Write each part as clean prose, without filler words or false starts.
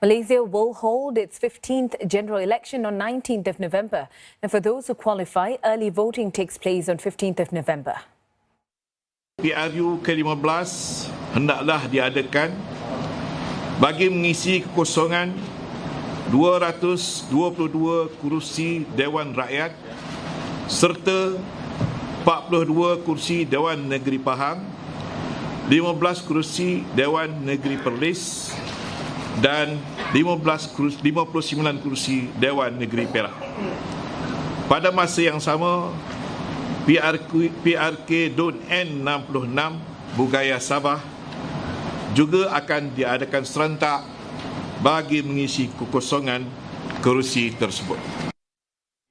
Malaysia will hold its 15th general election on 19th of November. And for those who qualify, early voting takes place on 15th of November. PRU ke-15 hendaklah diadakan bagi mengisi kekosongan 222 kursi Dewan Rakyat serta 42 kursi Dewan Negeri Pahang, 15 kursi Dewan Negeri Perlis dan 59 kursi Dewan Negeri Perak. Pada masa yang sama, PRK DUN N66 Bugaya Sabah juga akan diadakan serentak bagi mengisi kekosongan kerusi tersebut.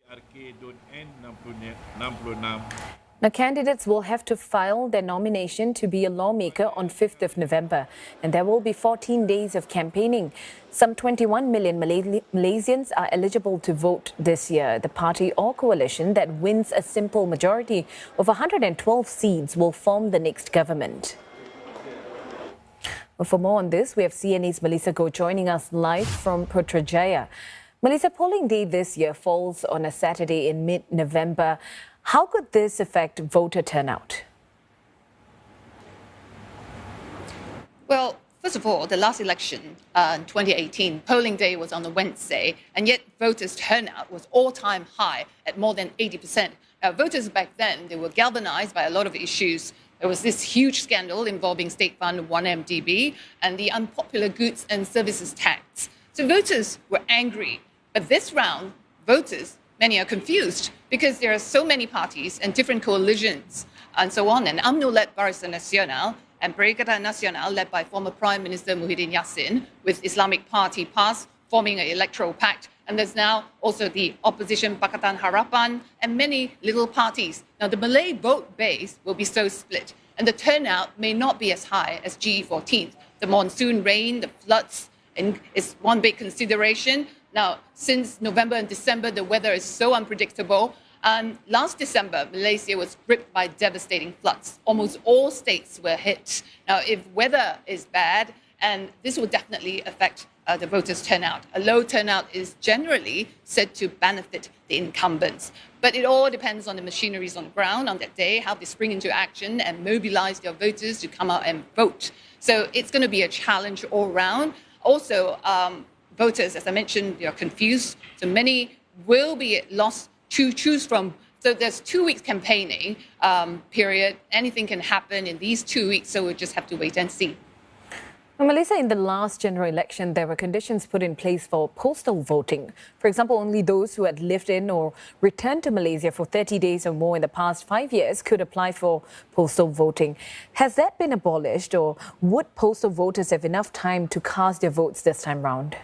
PRK DUN N66. Now, candidates will have to file their nomination to be a lawmaker on 5th of November, and there will be 14 days of campaigning. Some 21 million Malaysians are eligible to vote this year. The party or coalition that wins a simple majority of 112 seats will form the next government. Well, for more on this, we have CNA's Melissa Goh joining us live from Putrajaya. Melissa, polling day this year falls on a Saturday in mid-November. How could this affect voter turnout? Well, first of all, the last election in 2018, polling day was on a Wednesday, and yet voters' turnout was all-time high at more than 80%. Now, voters back then, they were galvanized by a lot of issues. There was this huge scandal involving State Fund 1MDB and the unpopular goods and services tax. So voters were angry. But this round, many are confused because there are so many parties and different coalitions and so on. And UMNO-led Barisan Nasional and Perikatan Nasional, led by former Prime Minister Muhyiddin Yassin, with Islamic Party PAS forming an electoral pact. And there's now also the opposition Pakatan Harapan and many little parties. Now, the Malay vote base will be so split, and the turnout may not be as high as GE14. The monsoon rain, the floods, is one big consideration. Now, since November and December, the weather is so unpredictable. Last December, Malaysia was gripped by devastating floods. Almost all states were hit. Now, if weather is bad, and this will definitely affect the voters' turnout. A low turnout is generally said to benefit the incumbents. But it all depends on the machineries on the ground on that day, how they spring into action and mobilize their voters to come out and vote. So it's going to be a challenge all round. Also, voters, as I mentioned, they are confused. So many will be lost to choose from. So there's 2 weeks campaigning period. Anything can happen in these 2 weeks, so we'll just have to wait and see. Now, Melissa, in the last general election, there were conditions put in place for postal voting. For example, only those who had lived in or returned to Malaysia for 30 days or more in the past 5 years could apply for postal voting. Has that been abolished, or would postal voters have enough time to cast their votes this time round?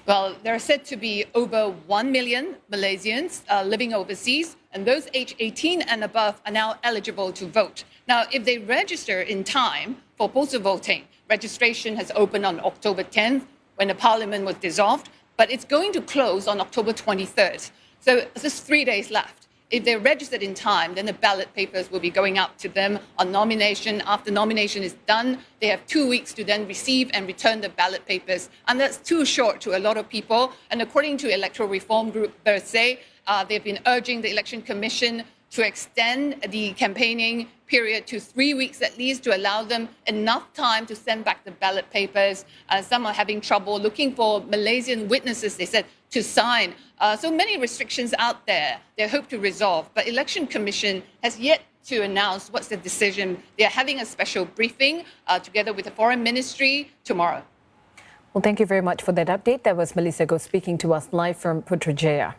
Well, there are said to be over 1 million Malaysians living overseas, and those aged 18 and above are now eligible to vote. Now, if they register in time for postal voting, registration has opened on October 10th when the parliament was dissolved, but it's going to close on October 23rd. So there's 3 days left. If they're registered in time, then the ballot papers will be going out to them on nomination. After nomination is done, they have 2 weeks to then receive and return the ballot papers. And that's too short to a lot of people. And according to Electoral Reform Group per se, they've been urging the Election Commission to extend the campaigning period to 3 weeks at least to allow them enough time to send back the ballot papers. Some are having trouble looking for Malaysian witnesses, they said, to sign. So many restrictions out there they hope to resolve. But Election Commission has yet to announce what's the decision. They're having a special briefing together with the Foreign Ministry tomorrow. Well, thank you very much for that update. That was Melissa Goh speaking to us live from Putrajaya.